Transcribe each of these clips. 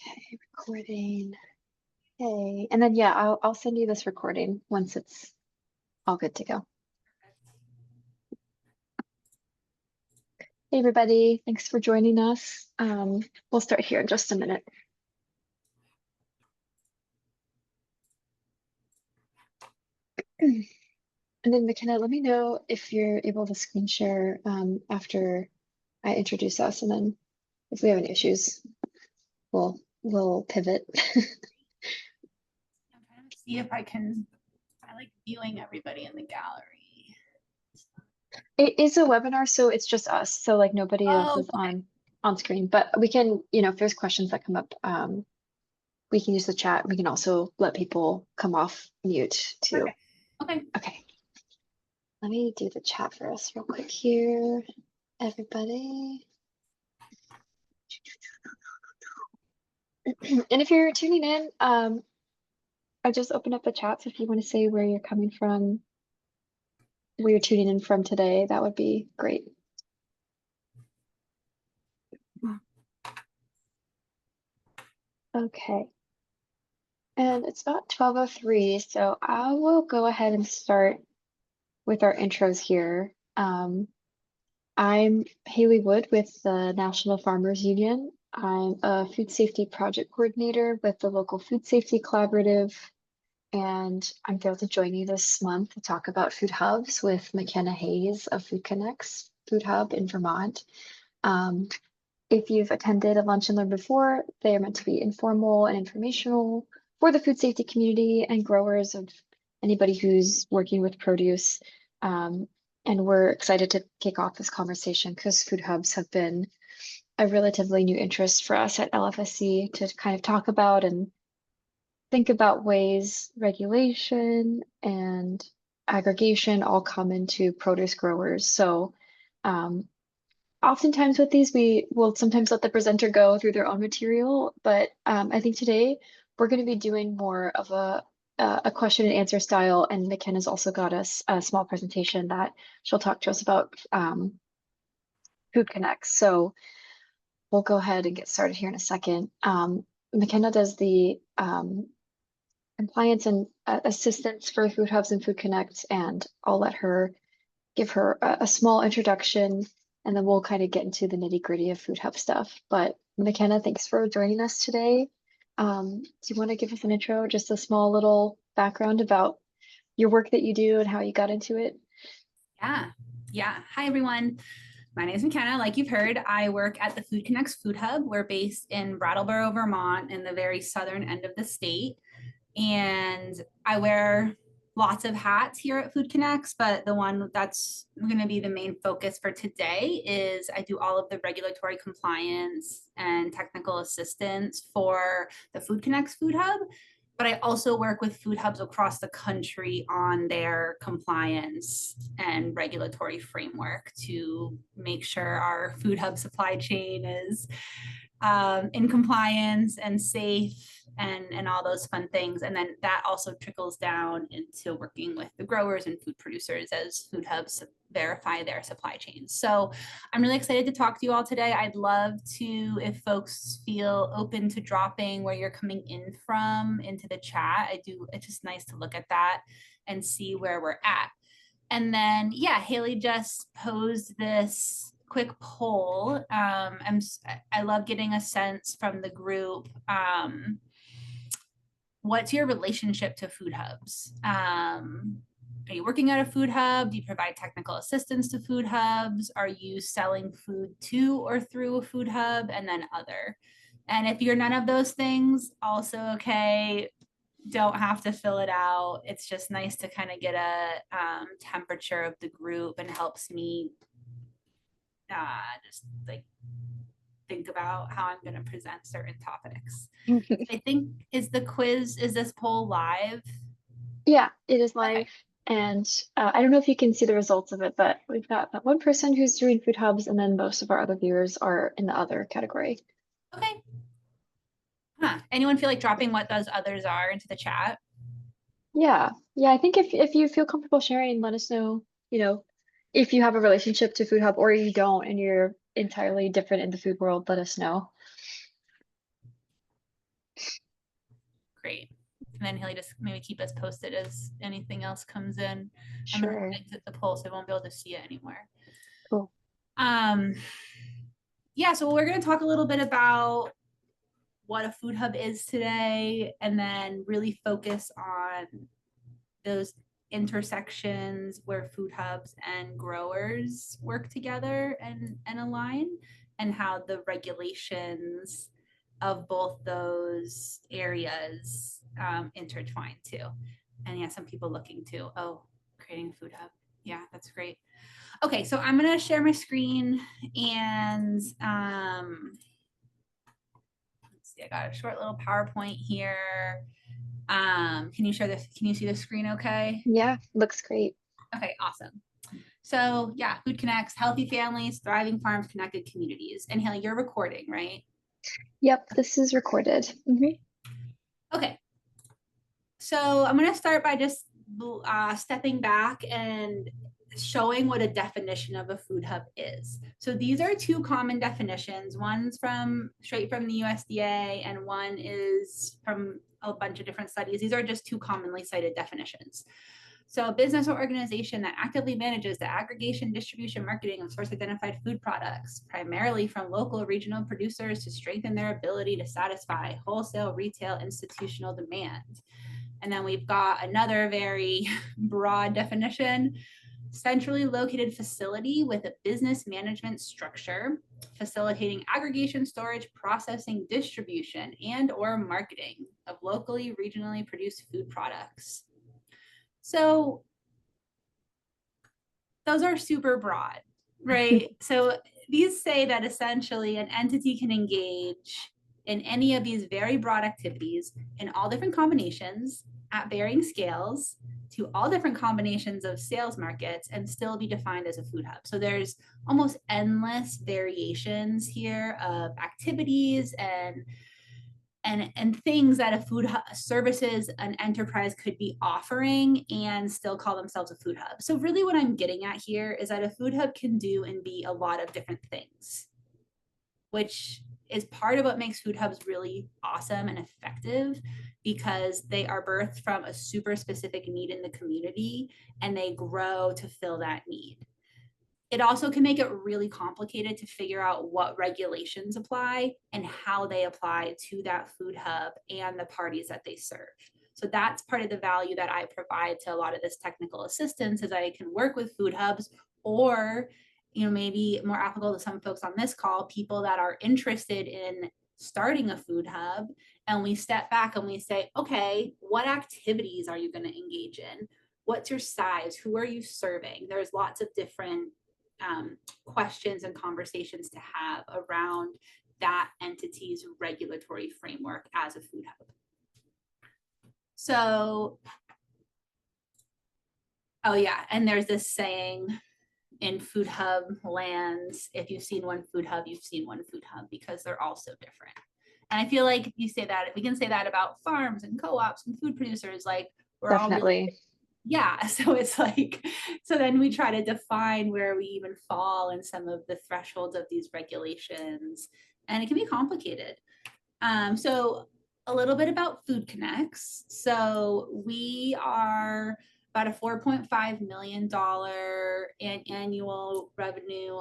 Okay, recording. Hey, and then yeah, I'll send you this recording once it's all good to go. Hey everybody, thanks for joining us. We'll start here in just a minute. And then McKenna, let me know if you're able to screen share after I introduce us, and then if we have any issues, we'll pivot. I'm trying to see if I like viewing everybody in the gallery. It is a webinar, so it's just us. So like nobody else is Okay. on screen, but we can, if there's questions that come up, we can use the chat. We can also let people come off mute too. Okay. Okay. Let me do the chat for us real quick here, everybody. And if you're tuning in, I just opened up the chat. So if you want to say where you're coming from, where you're tuning in from today, that would be great. Okay. And it's about 12:03, so I will go ahead and start with our intros here. I'm Haley Wood with the National Farmers Union. I'm a food safety project coordinator with the local food safety collaborative, and I'm thrilled to join you this month to talk about food hubs with McKenna Hayes of Food Connects Food Hub in Vermont. If you've attended a lunch and learn before, they are meant to be informal and informational for the food safety community and growers of anybody who's working with produce. And we're excited to kick off this conversation because food hubs have been a relatively new interest for us at LFSC to kind of talk about and think about ways regulation and aggregation all come into produce growers. So oftentimes with these, we will sometimes let the presenter go through their own material, but I think today we're going to be doing more of a question and answer style, and McKenna's also got us a small presentation that she'll talk to us about Food Connects. So we'll go ahead and get started here in a second. McKenna does the compliance and assistance for Food Hubs and Food Connects, and I'll let her give her a small introduction, and then we'll kind of get into the nitty-gritty of Food Hub stuff. But McKenna, thanks for joining us today. Do you want to give us an intro, just a small little background about your work that you do and how you got into it? Yeah. Hi, everyone. My name is McKenna. Like you've heard, I work at the Food Connects Food Hub. We're based in Brattleboro, Vermont, in the very southern end of the state. And I wear lots of hats here at Food Connects, but the one that's going to be the main focus for today is I do all of the regulatory compliance and technical assistance for the Food Connects Food Hub. But I also work with food hubs across the country on their compliance and regulatory framework to make sure our food hub supply chain is in compliance and safe and all those fun things. And then that also trickles down into working with the growers and food producers as food hubs verify their supply chains. So I'm really excited to talk to you all today. I'd love to, if folks feel open to dropping where you're coming in from into the chat, it's just nice to look at that and see where we're at. And then, yeah, Haley just posed this quick poll. I love getting a sense from the group. What's your relationship to food hubs? Are you working at a food hub? Do you provide technical assistance to food hubs? Are you selling food to or through a food hub? And then other. And if you're none of those things, also okay. Don't have to fill it out. It's just nice to kind of get a temperature of the group and helps me just like think about how I'm going to present certain topics. I think is this poll live? Yeah, it is live. Okay. And I don't know if you can see the results of it, but we've got that one person who's doing food hubs, and then most of our other viewers are in the other category. Okay. Anyone feel like dropping what those others are into the chat? Yeah. Yeah, I think if you feel comfortable sharing, let us know, if you have a relationship to Food Hub or you don't and you're entirely different in the food world, let us know. Great. And then he'll just maybe keep us posted as anything else comes in. I'm gonna Sure. exit the poll, so I won't be able to see it anymore. Cool. Yeah, so we're gonna talk a little bit about what a food hub is today, and then really focus on those intersections where food hubs and growers work together and align, and how the regulations of both those areas intertwine too. And yeah, some people looking to, oh, creating a food hub. Yeah, that's great. Okay, so I'm gonna share my screen and let's see, I got a short little PowerPoint here. Can you share this? Can you see the screen okay? Yeah, looks great. Okay, awesome. So yeah, Food Connects, healthy families, thriving farms, connected communities. And Haley, you're recording, right? Yep, this is recorded. Mhm. Okay. So I'm going to start by just stepping back and showing what a definition of a food hub is. So these are two common definitions. One's from straight from the USDA and one is from a bunch of different studies. These are just two commonly cited definitions. So a business or organization that actively manages the aggregation, distribution, marketing of source identified food products, primarily from local regional producers to strengthen their ability to satisfy wholesale, retail, institutional demand. And then we've got another very broad definition: centrally located facility with a business management structure, facilitating aggregation, storage, processing, distribution, and or marketing of locally, regionally produced food products. So those are super broad, right? So these say that essentially an entity can engage in any of these very broad activities in all different combinations at varying scales to all different combinations of sales markets and still be defined as a food hub. So there's almost endless variations here of activities and things that a food hub, services an enterprise could be offering and still call themselves a food hub. So really what I'm getting at here is that a food hub can do and be a lot of different things, which is part of what makes food hubs really awesome and effective, because they are birthed from a super specific need in the community and they grow to fill that need. It also can make it really complicated to figure out what regulations apply and how they apply to that food hub and the parties that they serve. So that's part of the value that I provide to a lot of this technical assistance, is I can work with food hubs, or maybe more applicable to some folks on this call, people that are interested in starting a food hub, and we step back and we say, okay, what activities are you going to engage in? What's your size? Who are you serving? There's lots of different questions and conversations to have around that entity's regulatory framework as a food hub. So, oh yeah, and there's this saying in food hub lands, if you've seen one food hub, you've seen one food hub, because they're all so different. And I feel like if you say that, we can say that about farms and co-ops and food producers, like we're Definitely. all really, yeah. So it's like, so then we try to define where we even fall in some of the thresholds of these regulations, and it can be complicated. So a little bit about Food Connects. So we are about a $4.5 million annual revenue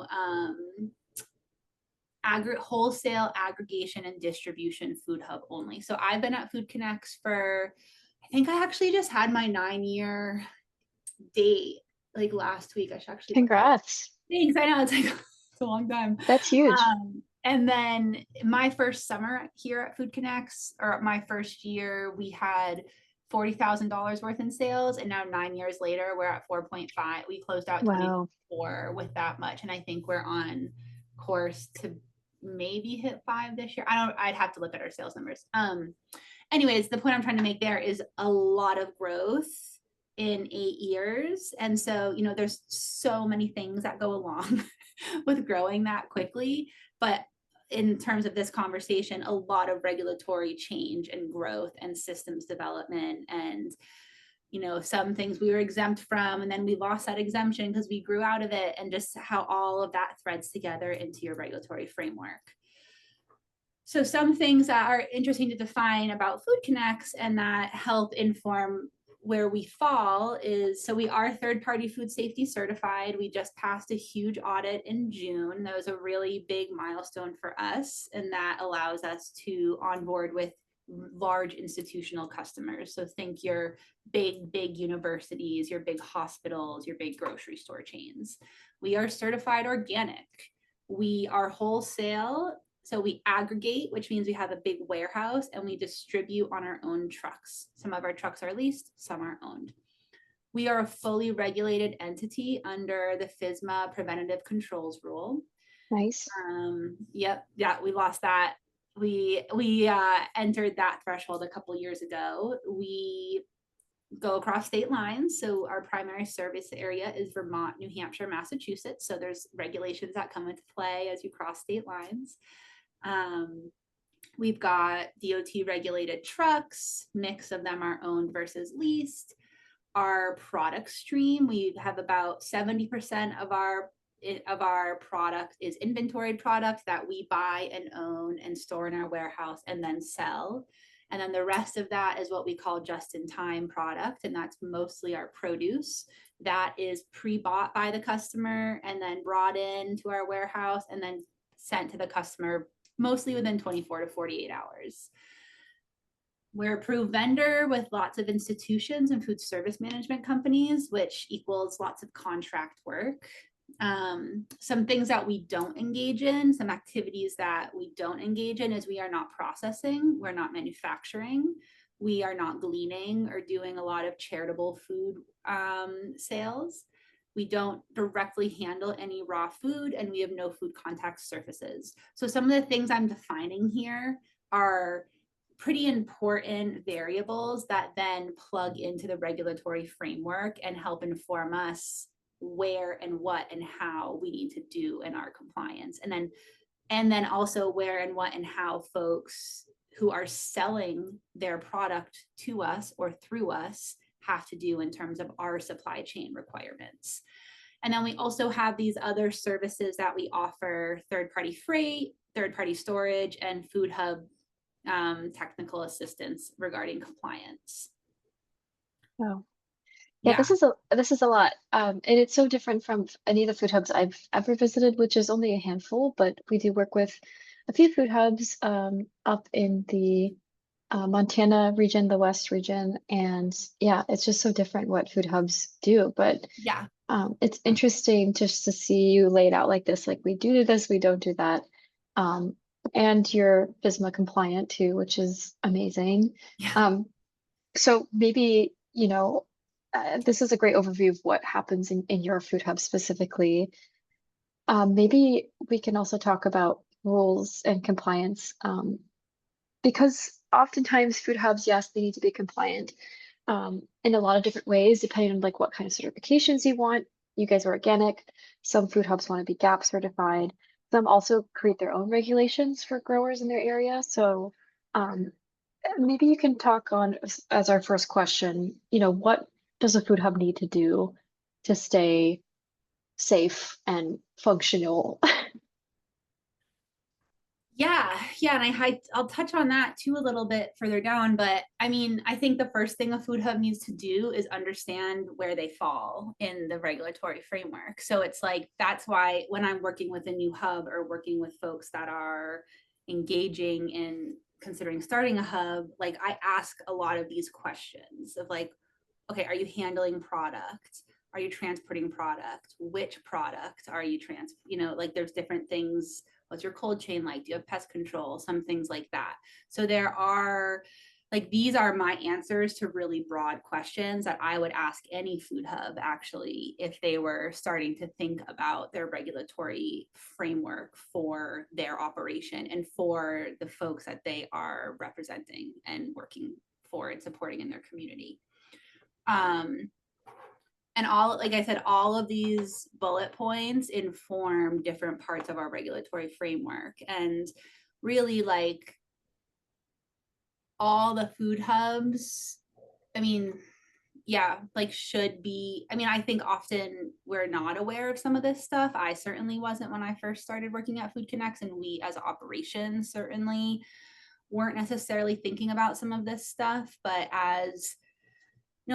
wholesale aggregation and distribution food hub only. So I've been at Food Connects for, I think I actually just had my 9-year date like last week. I should actually. Congrats. Thanks. I know it's like it's a long time. That's huge. And then my first summer here at Food Connects, or my first year, we had $40,000 worth in sales. And now 9 years later, we're at 4.5. We closed out 24 with that much. And I think we're on course to maybe hit 5 this year. I'd have to look at our sales numbers. Anyways, the point I'm trying to make there is a lot of growth in 8 years. And so, there's so many things that go along with growing that quickly. But in terms of this conversation, a lot of regulatory change and growth and systems development, and some things we were exempt from, and then we lost that exemption because we grew out of it, and just how all of that threads together into your regulatory framework. So some things that are interesting to define about Food Connects and that help inform where we fall is, so we are third-party food safety certified. We just passed a huge audit in June. That was a really big milestone for us, and that allows us to onboard with large institutional customers. So think your big universities, your big hospitals, your big grocery store chains. We are certified organic. We are wholesale. So we aggregate, which means we have a big warehouse and we distribute on our own trucks. Some of our trucks are leased, some are owned. We are a fully regulated entity under the FSMA preventative controls rule. Nice. Yep, yeah, we lost that. We entered that threshold a couple years ago. We go across state lines. So our primary service area is Vermont, New Hampshire, Massachusetts. So there's regulations that come into play as you cross state lines. We've got DOT regulated trucks, mix of them are owned versus leased. Our product stream, we have about 70% of our product is inventoried product that we buy and own and store in our warehouse and then sell. And then the rest of that is what we call just-in-time product, and that's mostly our produce that is pre-bought by the customer and then brought into our warehouse and then sent to the customer mostly within 24 to 48 hours. We're approved vendor with lots of institutions and food service management companies, which equals lots of contract work. Some things that we don't engage in, some activities that we don't engage in is we are not processing, we're not manufacturing, we are not gleaning or doing a lot of charitable food sales. We don't directly handle any raw food and we have no food contact surfaces. So some of the things I'm defining here are pretty important variables that then plug into the regulatory framework and help inform us where and what and how we need to do in our compliance. And then also where and what and how folks who are selling their product to us or through us have to do in terms of our supply chain requirements. And then we also have these other services that we offer: third-party freight, third-party storage, and Food Hub technical assistance regarding compliance. Oh. Yeah, this is a lot. And it's so different from any of the food hubs I've ever visited, which is only a handful, but we do work with a few food hubs up in the Montana region, the West region, and yeah, it's just so different what food hubs do. But Yeah. it's interesting just to see you laid out like this, like we do this, we don't do that. And you're FSMA compliant too, which is amazing. Yeah. So maybe, this is a great overview of what happens in your food hub specifically. Maybe we can also talk about rules and compliance, because oftentimes food hubs, yes, they need to be compliant in a lot of different ways, depending on like what kind of certifications you want. You guys are organic. Some food hubs want to be GAP certified. Some also create their own regulations for growers in their area. So maybe you can talk on as our first question, what does a food hub need to do to stay safe and functional? Yeah, and I'll touch on that too a little bit further down. But I mean, I think the first thing a food hub needs to do is understand where they fall in the regulatory framework. So it's like, that's why when I'm working with a new hub or working with folks that are engaging in considering starting a hub, like I ask a lot of these questions of like, okay, are you handling product? Are you transporting product? Which product are you like there's different things. What's your cold chain like? Do you have pest control? Some things like that. So there are these are my answers to really broad questions that I would ask any food hub actually if they were starting to think about their regulatory framework for their operation and for the folks that they are representing and working for and supporting in their community. And like I said, all of these bullet points inform different parts of our regulatory framework. And really, like all the food hubs, I mean, yeah, like should be, I mean, I think often we're not aware of some of this stuff. I certainly wasn't when I first started working at Food Connects, and we as operations certainly weren't necessarily thinking about some of this stuff. But as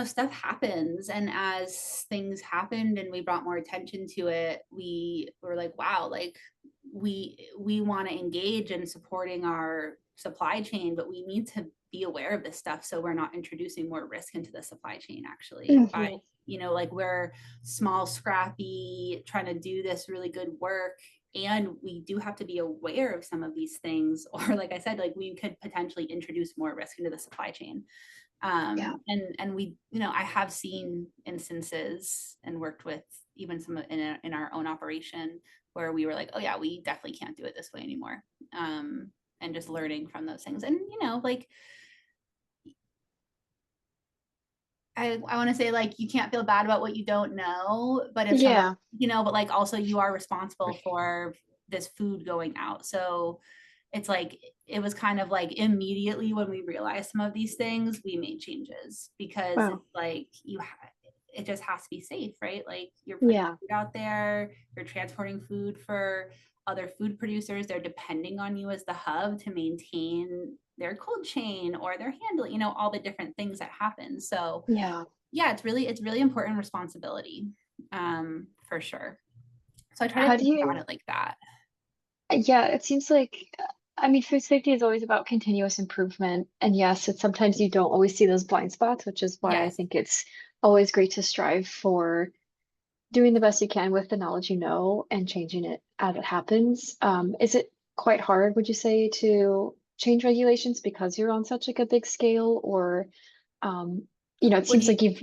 stuff happens, and as things happened and we brought more attention to it, we were like, wow, like we want to engage in supporting our supply chain, but we need to be aware of this stuff so we're not introducing more risk into the supply chain actually by, Mhm. like we're small, scrappy, trying to do this really good work. And we do have to be aware of some of these things, or like I said, like we could potentially introduce more risk into the supply chain. Yeah. And we, I have seen instances and worked with even some in our own operation where we were like, oh yeah, we definitely can't do it this way anymore. And just learning from those things. And like I want to say, like, you can't feel bad about what you don't know, but if someone, Yeah. but like also you are responsible for this food going out. So it's like it was kind of like immediately when we realized some of these things, we made changes because Wow. it's like it just has to be safe, right? Like you're putting Yeah. food out there, you're transporting food for other food producers. They're depending on you as the hub to maintain their cold chain or their handling, all the different things that happen. So Yeah. yeah, it's really important responsibility, for sure. So I try to How do think about you, it like that. yeah, it seems like, I mean, food safety is always about continuous improvement. And yes, it's sometimes you don't always see those blind spots, which is why I Yes. think it's always great to strive for doing the best you can with the knowledge you know and changing it as it happens. Is it quite hard, would you say, to change regulations because you're on such like a big scale, or it What do seems you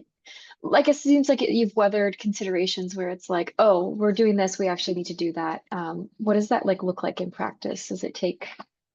like it seems like you've weathered considerations where it's like, oh, we're doing this, we actually need to do that. What does that like look like in practice? Does it take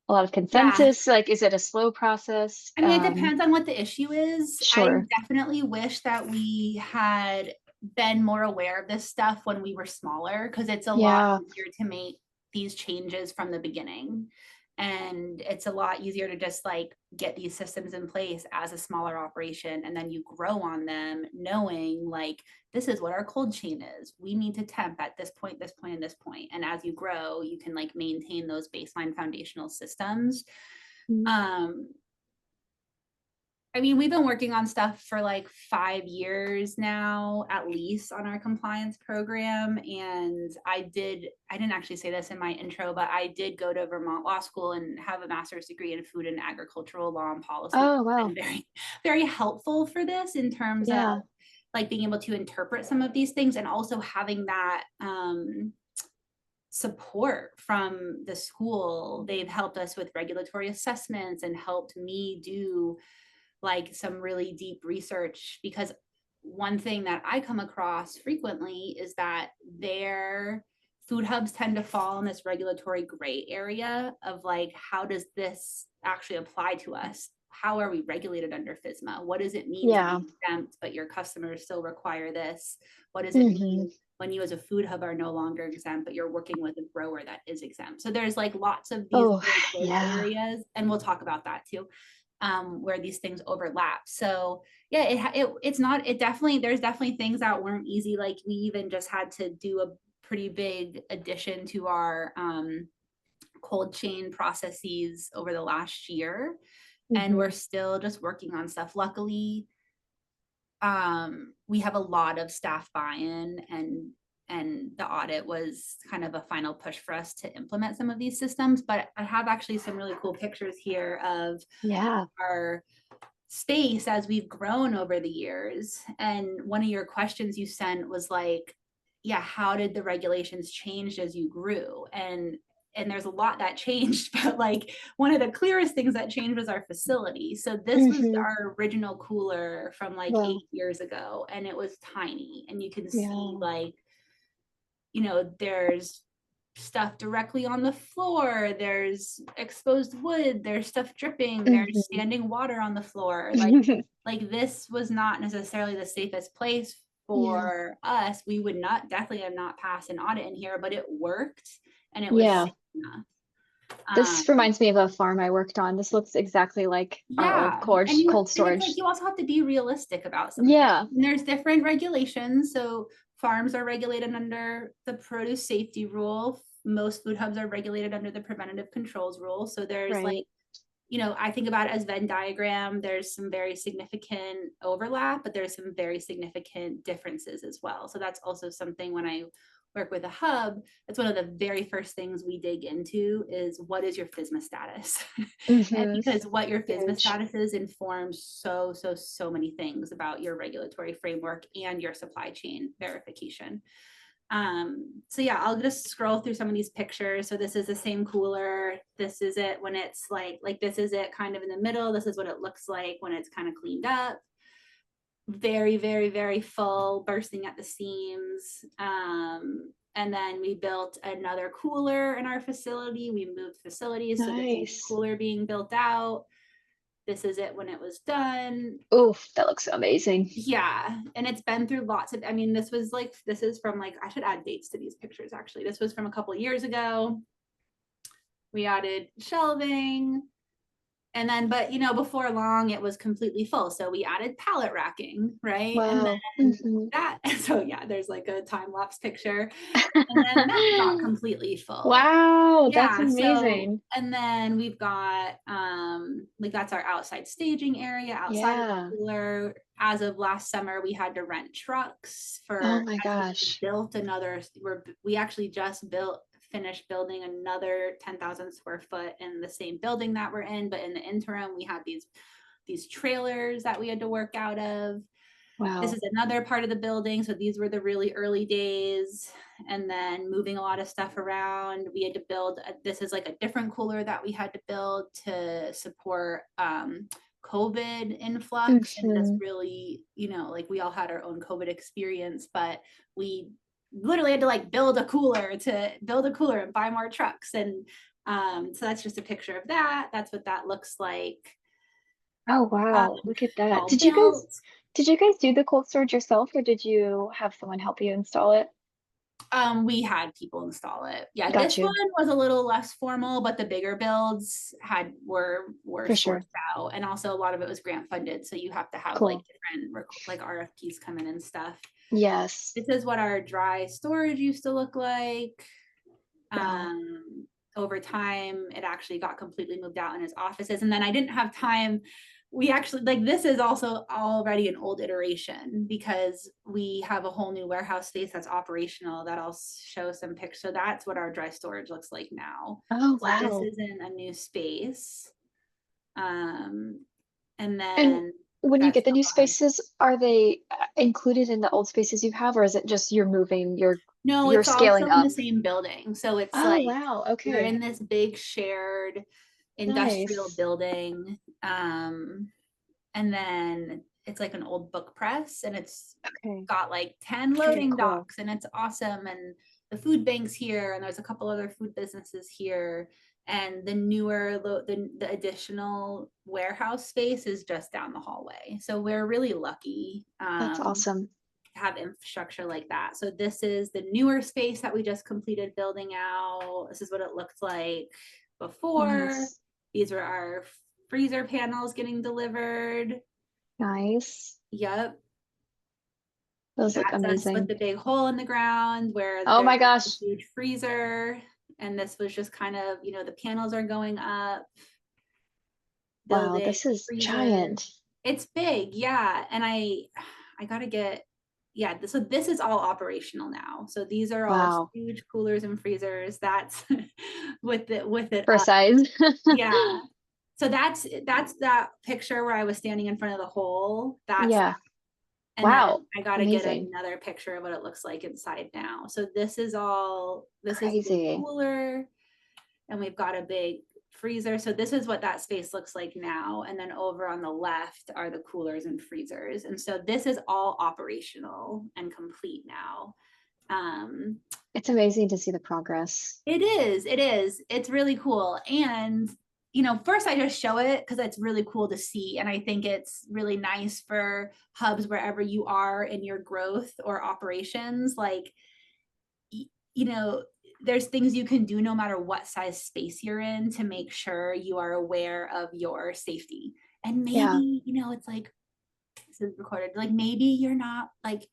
a lot of Yeah. consensus? Like, is it a slow process? I mean, it depends on what the issue is. I Sure. definitely wish that we had been more aware of this stuff when we were smaller, because it's a lot Yeah. easier to make these changes from the beginning. And it's a lot easier to just like get these systems in place as a smaller operation. And then you grow on them knowing like, this is what our cold chain is. We need to temp at this point, this point, and this point. And as you grow, you can like maintain those baseline foundational systems. Mm. Um, I mean, we've been working on stuff for like 5 years now, at least on our compliance program. And I didn't actually say this in my intro, but I did go to Vermont Law School and have a master's degree in food and agricultural law and policy. Oh, And wow. very, very helpful for this in terms of Yeah. like being able to interpret some of these things, and also having that support from the school. They've helped us with regulatory assessments and helped me do like some really deep research, because one thing that I come across frequently is that their food hubs tend to fall in this regulatory gray area of like, how does this actually apply to us? How are we regulated under FSMA? What does it mean to Yeah. be exempt, but your customers still require this? What does it Hmm. mean when you as a food hub are no longer exempt, but you're working with a grower that is exempt? So there's like lots of these Oh, little gray yeah. areas, and we'll talk about that too, where these things overlap. So yeah, it's not, it definitely, there's definitely things that weren't easy. Like we even just had to do a pretty big addition to our cold chain processes over the last year. And we're Hmm. still just working on stuff. Luckily, we have a lot of staff buy-in, and the audit was kind of a final push for us to implement some of these systems. But I have actually some really cool pictures here of Yeah. our space as we've grown over the years. And one of your questions you sent was like, yeah, how did the regulations change as you grew? And there's a lot that changed, but like one of the clearest things that changed was our facility. So this was Hmm. our original cooler from like Well, 8 years ago, and it was tiny. And you can see yeah. like, there's stuff directly on the floor, there's exposed wood, there's stuff dripping, there's Hmm. standing water on the floor. Like this was not necessarily the safest place Yeah. for us. We would not definitely have not passed an audit in here, but it worked and it was Yeah. safe enough. This reminds me of a farm I worked on. This looks exactly like our old Yeah, and cold it's like storage. you also have to be realistic about some things. Yeah, And there's different regulations. So farms are regulated under the produce safety rule. Most food hubs are regulated under the preventative controls rule. So there's like, right. I think about it as Venn diagram. There's some very significant overlap, but there's some very significant differences as well. So that's also something when I work with a hub, that's one of the very first things we dig into is what is your FSMA status? And Mm-hmm. because what your FSMA Huge. status is informs so many things about your regulatory framework and your supply chain verification. So yeah, I'll just scroll through some of these pictures. So this is the same cooler. This is it when it's like this is it kind of in the middle. This is what it looks like when it's kind of cleaned up. Very full, bursting at the seams. And then we built another cooler in our facility. We moved facilities. So this is the Nice. cooler being built out. This is it when it was done. Oof, that looks amazing. Yeah, and it's been through lots of, I mean, this is from like, I should add dates to these pictures actually. This was from a couple of years ago. We added shelving, and then, but before long it was completely full. So we added pallet racking, right? And Wow. then Hmm. that, so yeah, there's like a time lapse picture. And then that got completely full. Wow, that's Yeah, so, amazing. and then we've got like that's our outside staging area outside of the Yeah. cooler. As of last summer, we had to rent trucks Oh for my as we gosh. built another, we actually just finished building another 10,000 square foot in the same building that we're in, but in the interim, we had these trailers that we had to work out of. This Wow. is another part of the building. So these were the really early days. And then moving a lot of stuff around. We had to build, this is like a different cooler that we had to build to support COVID influx. And just Hmm. really, like we all had our own COVID experience, but we literally had to like build a cooler and buy more trucks. And so that's just a picture of that. That's what that looks like. Oh Um, wow, look at that. all built. Did you guys do the cold storage yourself or did you have someone help you install it? We had people install it. Yeah, Got this one you. was a little less formal, but the bigger builds were For sourced sure. out, and also a lot of it was grant funded. So you have to have like Cool. different like RFPs come in and stuff. Yes. This is what our dry storage used to look like. Wow. Over time, it actually got completely moved out in his offices, and then I didn't have time. We actually like this is also already an old iteration because we have a whole new warehouse space that's operational that I'll show some pictures. So that's what our dry storage looks like now. Oh So this wow. isn't a new space. Um, and And then when you that's get the oh, new go ahead. spaces, are they included in the old spaces you have, or is it just you're moving, No, you're it's also scaling in the up? same building. So it's Oh like wow. we're Okay. in this big shared industrial Nice. building. And then it's like an old book press and it's Okay. got like 10 Very loading cool. docks and it's awesome. And the food bank's here and there's a couple other food businesses here. And the newer, the additional warehouse space is just down the hallway. So we're really lucky That's awesome. to have infrastructure like that. So this is the newer space that we just completed building out. This is what it looked like before. Nice. These were our freezer panels getting delivered. Nice. Yep. Those look That's us with amazing. the big hole in the ground where Oh there's my a gosh. huge freezer. And this was just kind of, the panels are going up, Wow, building this is freezer. giant. It's big, yeah. And I gotta get, yeah, so this is all operational now. So these are all Wow. huge coolers and freezers. That's with it For up. size. Yeah. So that's that picture where I was standing in front of the hole. That's Yeah. and then Wow. I got to get Amazing. another picture of what it looks like inside now. So this is the Crazy. cooler and we've got a big freezer. So this is what that space looks like now. And then over on the left are the coolers and freezers. And so this is all operational and complete now. Um, It's amazing to see the progress. it's really cool. And first I just show it because it's really cool to see. And I think it's really nice for hubs wherever you are in your growth or operations. Like, you know, there's things you can do no matter what size space you're in to make sure you are aware of your safety. And Yeah. maybe, it's like, this is recorded, like maybe you're not like,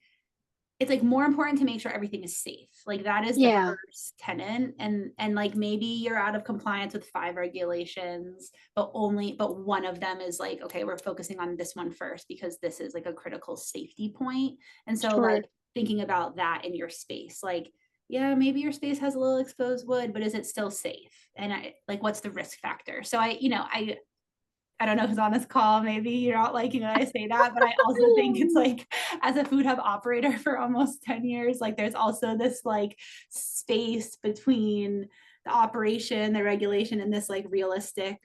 it's like more important to make sure everything is safe. Like that is the Yeah. first tenant. And like maybe you're out of compliance with 5 regulations, but one of them is like, okay, we're focusing on this one first because this is like a critical safety point. And so like Sure. thinking about that in your space, like, yeah, maybe your space has a little exposed wood, but is it still safe? And like, what's the risk factor? So I don't know who's on this call. Maybe you're not liking when I say that, but I also think it's like, as a food hub operator for almost 10 years, like there's also this like space between the operation, the regulation, and this like realistic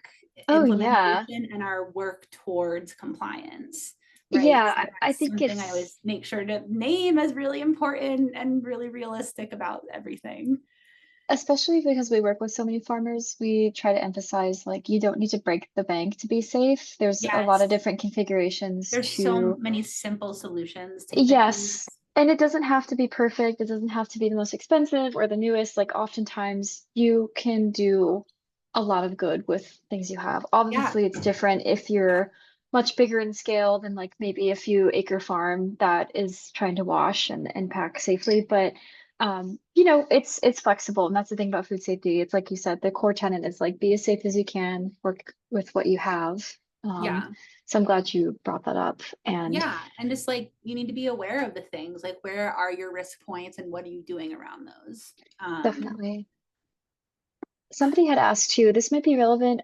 Oh yeah. implementation and our work towards compliance. Right. Yeah, So I that's think something I it's always make sure to name as really important and really realistic about everything. especially because we work with so many farmers, we try to emphasize like you don't need to break the bank to be safe. There's a lot of Yes. different configurations There's so to, many simple solutions to things. yes, and it doesn't have to be perfect. It doesn't have to be the most expensive or the newest. Like oftentimes you can do a lot of good with things you have. Yeah. Obviously, it's different if you're much bigger in scale than like maybe a few acre farm that is trying to wash and pack safely. But it's flexible, and that's the thing about food safety. It's like you said, the core tenet is like be as safe as you can, work with what you have. Um, Yeah. so I'm glad you brought that up. And Yeah. And just like you need to be aware of the things, like where are your risk points and what are you doing around those? definitely. Somebody had asked too, this might be relevant,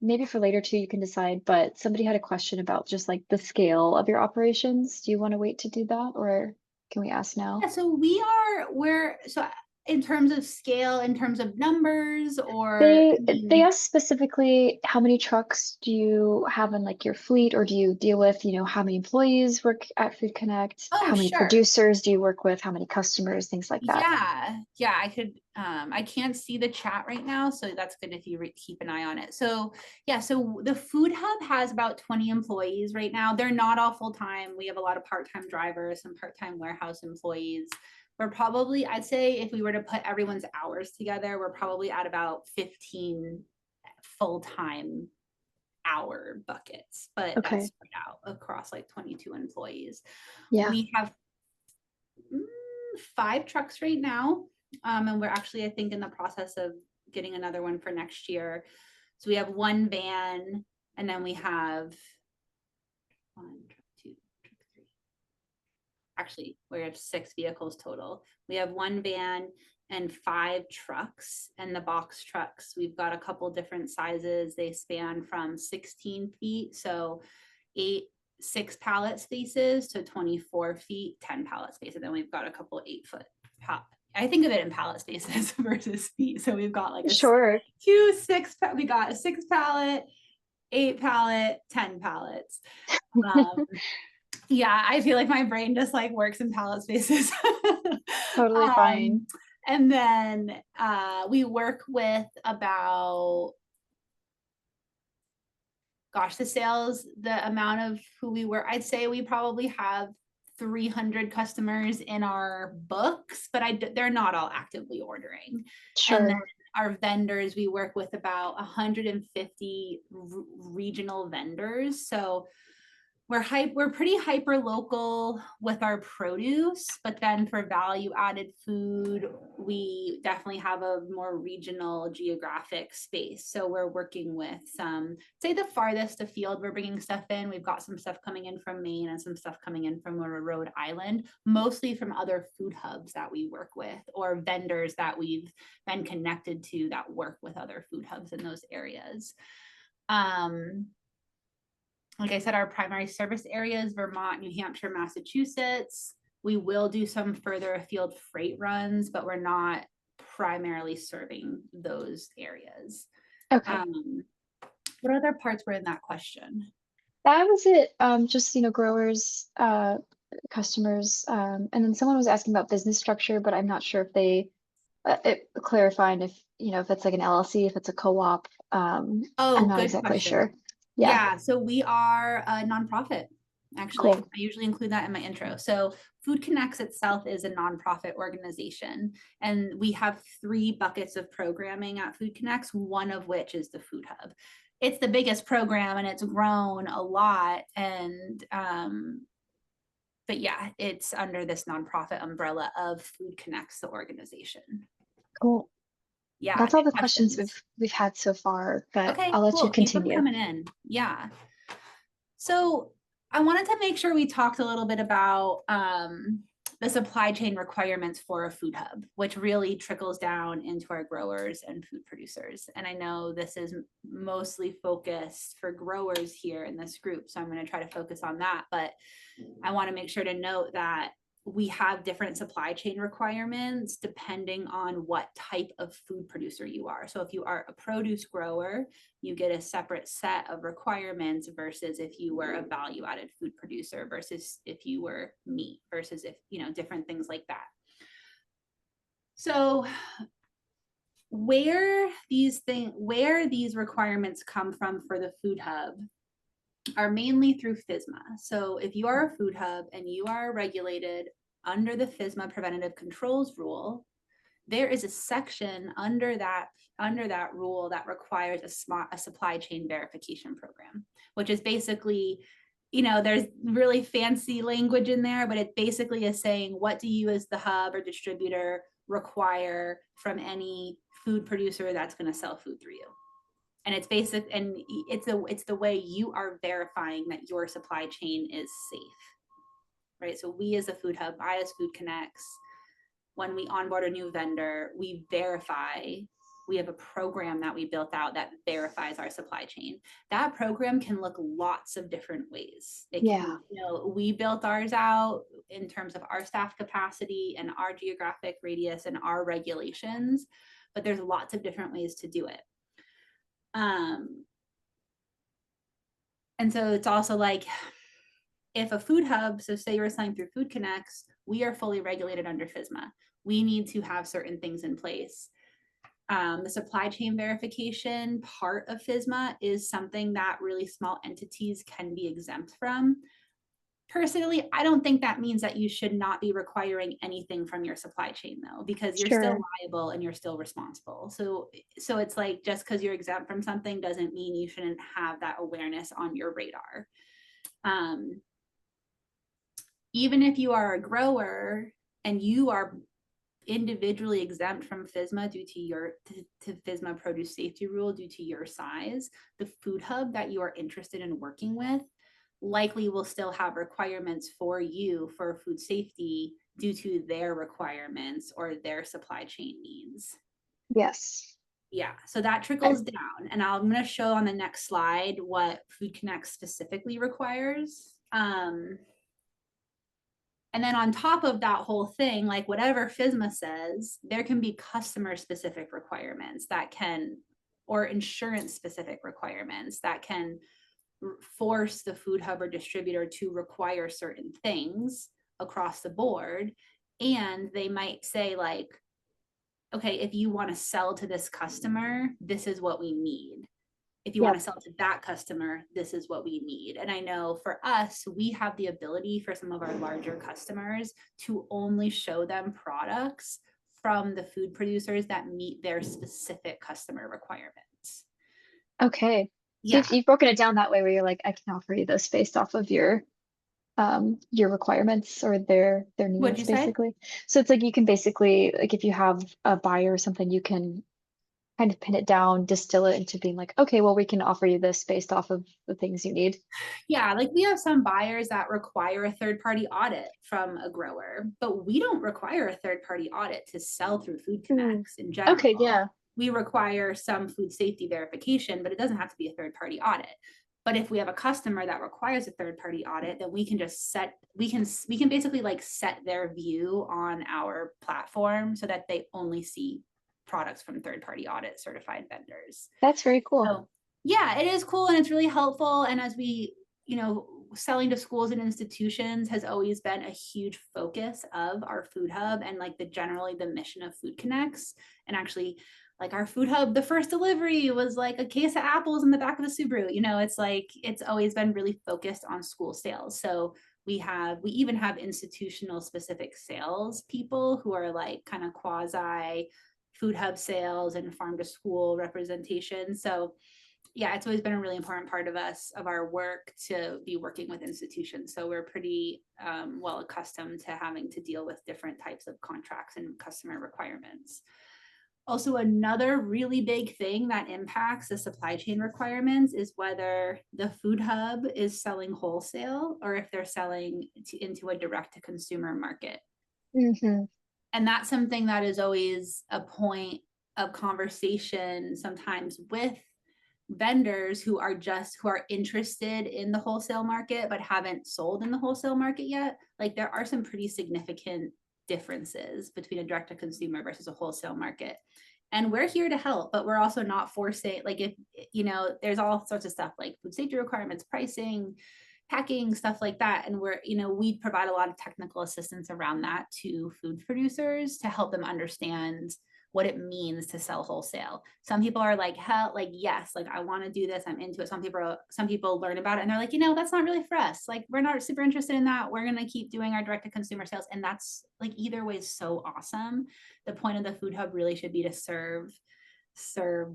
maybe for later too, you can decide, but somebody had a question about just like the scale of your operations. Do you want to wait to do that or can we ask Yeah, now? so we're so in terms of scale, in terms of numbers, or I They mean, asked specifically how many trucks do you have in like your fleet, or do you deal with, how many employees work at Food Connect? oh, How many sure. producers do you work with? How many customers, things like that. Yeah, I could I can't see the chat right now, so that's good if you keep an eye on it. So yeah, so the food hub has about 20 employees right now. They're not all full-time. We have a lot of part-time drivers, some part-time warehouse employees. We're probably, I'd say if we were to put everyone's hours together, we're probably at about 15 full-time hour buckets, but that's Okay. spread out across like 22 employees. Yeah. We have 5 trucks right now. And we're actually, I think, in the process of getting another one for next year. So we have one van, and then we have one, two, three. Actually, we have 6 vehicles total. We have one van and 5 trucks, and the box trucks, we've got a couple different sizes. They span from 16 feet, so 6 pallet spaces to 24 feet, 10 pallet spaces. And then we've got a couple 8 foot I think of it in pallet spaces versus feet. So we've got like Sure. we got a 6 pallet, 8 pallet, 10 pallets. Um, yeah, I feel like my brain just like works in pallet spaces. Totally fine. And then we work with about, gosh, the amount of who we were, I'd say we probably have 300 customers in our books, but they're not all actively ordering. And then Sure. our vendors, we work with about 150 regional vendors. So we're pretty hyper local with our produce, but then for value added food, we definitely have a more regional geographic space. So we're working with some, say the farthest afield we're bringing stuff in. We've got some stuff coming in from Maine and some stuff coming in from Rhode Island, mostly from other food hubs that we work with or vendors that we've been connected to that work with other food hubs in those areas. Like I said, our primary service areas, Vermont, New Hampshire, Massachusetts. We will do some further afield freight runs, but we're not primarily serving those areas. Okay. What other parts were in that question? That was it. Just, growers, customers, and then someone was asking about business structure, but I'm not sure if clarifying if it's like an LLC, if it's a co-op. I'm Oh, not good exactly question. sure. Yeah. Yeah, so we are a nonprofit. Actually, Cool. I usually include that in my intro. So Food Connects itself is a nonprofit organization, and we have 3 buckets of programming at Food Connects, one of which is the Food Hub. It's the biggest program and it's grown a lot. And but yeah, it's under this nonprofit umbrella of Food Connects, the organization. Cool. Yeah, That's all the good questions questions. we've had so far, but Okay, I'll let you cool. Keep them continue. coming in. Yeah. So I wanted to make sure we talked a little bit about the supply chain requirements for a food hub, which really trickles down into our growers and food producers. And I know this is mostly focused for growers here in this group, so I'm going to try to focus on that. But I want to make sure to note that we have different supply chain requirements depending on what type of food producer you are. So if you are a produce grower, you get a separate set of requirements versus if you were a value added food producer versus if you were meat versus if, different things like that. So where these requirements come from for the food hub are mainly through FSMA. So if you are a food hub and you are regulated under the FSMA preventative controls rule, there is a section under that rule that requires a supply chain verification program, which is basically, there's really fancy language in there, but it basically is saying, what do you as the hub or distributor require from any food producer that's going to sell food through you? And it's basic, and it's the way you are verifying that your supply chain is safe, right? So we as a food hub, I as Food Connects, when we onboard a new vendor, we verify. We have a program that we built out that verifies our supply chain. That program can look lots of different ways. We built ours out in terms of our staff capacity and our geographic radius and our regulations, but there's lots of different ways to do it. And so it's also like, if a food hub, so say you're selling through Food Connects, we are fully regulated under FSMA. We need to have certain things in place. The supply chain verification part of FSMA is something that really small entities can be exempt from. Personally, I don't think that means that you should not be requiring anything from your supply chain though, because you're still liable and you're still responsible. So it's like, just because you're exempt from something doesn't mean you shouldn't have that awareness on your radar. Even if you are a grower and you are individually exempt from FSMA due to FSMA produce safety rule due to your size, the food hub that you are interested in working with likely will still have requirements for you for food safety due to their requirements or their supply chain needs. Yes. Yeah, so that trickles down, and I'm going to show on the next slide what Food Connect specifically requires. And then on top of that whole thing, like whatever FSMA says, there can be customer specific requirements that can, or insurance specific requirements that can force the food hub or distributor to require certain things across the board. And they might say like, okay, if you want to sell to this customer, this is what we need. If you want to sell to that customer, this is what we need. And I know for us, we have the ability for some of our larger customers to only show them products from the food producers that meet their specific customer requirements. Okay. So you've broken it down that way where you're like, I can offer you this based off of your requirements or their needs basically. So it's like you can basically, like if you have a buyer or something, you can kind of pin it down, distill it into being like, okay, well, we can offer you this based off of the things you need. Yeah, like we have some buyers that require a third-party audit from a grower, but we don't require a third-party audit to sell through Food Connects in general. Okay, yeah. We require some food safety verification, but it doesn't have to be a third-party audit. But if we have a customer that requires a third-party audit, then we can just we can basically like set their view on our platform so that they only see products from third-party audit certified vendors. That's very cool. So, yeah, it is cool and it's really helpful. And as we, selling to schools and institutions has always been a huge focus of our food hub and like generally the mission of Food Connects. And actually, like our food hub, the first delivery was like a case of apples in the back of a Subaru. You know, it's like, it's always been really focused on school sales. So we even have institutional specific sales people who are like kind of quasi food hub sales and farm to school representation. So yeah, it's always been a really important part of our work to be working with institutions. So we're pretty well accustomed to having to deal with different types of contracts and customer requirements. Also, another really big thing that impacts the supply chain requirements is whether the food hub is selling wholesale or if they're selling into a direct to consumer market. Mhm. And that's something that is always a point of conversation sometimes with vendors who are interested in the wholesale market but haven't sold in the wholesale market yet. Like there are some pretty significant differences between a direct to consumer versus a wholesale market. And we're here to help, but we're also not forcing, like if, you know, there's all sorts of stuff like food safety requirements, pricing, packing, stuff like that. And we're, you know, we provide a lot of technical assistance around that to food producers to help them understand what it means to sell wholesale. Some people are like, hell, like, yes, like I want to do this, I'm into it. Some people learn about it and they're like, you know, that's not really for us. Like, we're not super interested in that. We're going to keep doing our direct to consumer sales. And that's like, either way is so awesome. The point of the food hub really should be to serve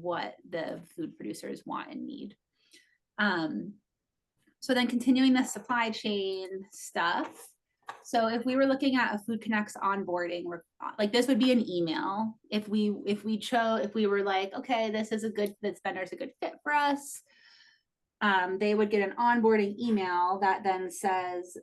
what the food producers want and need. So then continuing the supply chain stuff. So if we were looking at a Food Connects onboarding, like this would be an email. If we were like, okay, this vendor is a good fit for us, they would get an onboarding email that then says,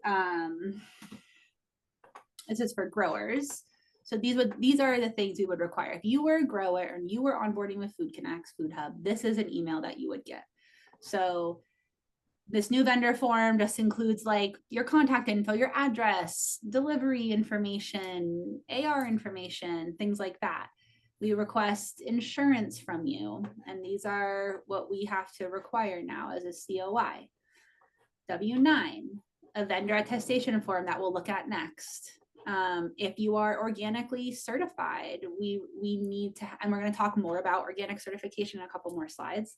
this is for growers. So these are the things we would require. If you were a grower and you were onboarding with Food Connects Food Hub, this is an email that you would get. So this new vendor form just includes like your contact info, your address, delivery information, AR information, things like that. We request insurance from you, and these are what we have to require now as a COI. W-9, a vendor attestation form that we'll look at next. If you are organically certified, we need to, and we're going to talk more about organic certification in a couple more slides.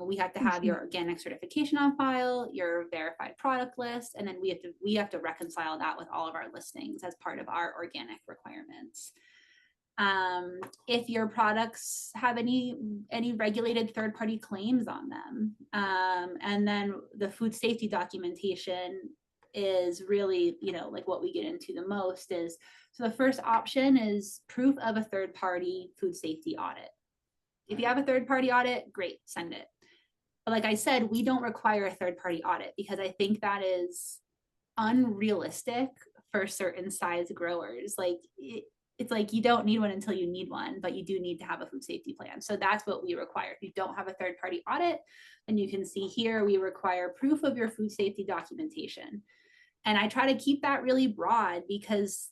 We have to have your organic certification on file, your verified product list, and then we have to reconcile that with all of our listings as part of our organic requirements. If your products have any regulated third-party claims on them, and then the food safety documentation is really, you know, like what we get into the most is, so the first option is proof of a third-party food safety audit. If you have a third-party audit, great, send it. But like I said, we don't require a third-party audit because I think that is unrealistic for certain size growers. Like it's like you don't need one until you need one, but you do need to have a food safety plan. So that's what we require. If you don't have a third-party audit, then you can see here we require proof of your food safety documentation. And I try to keep that really broad because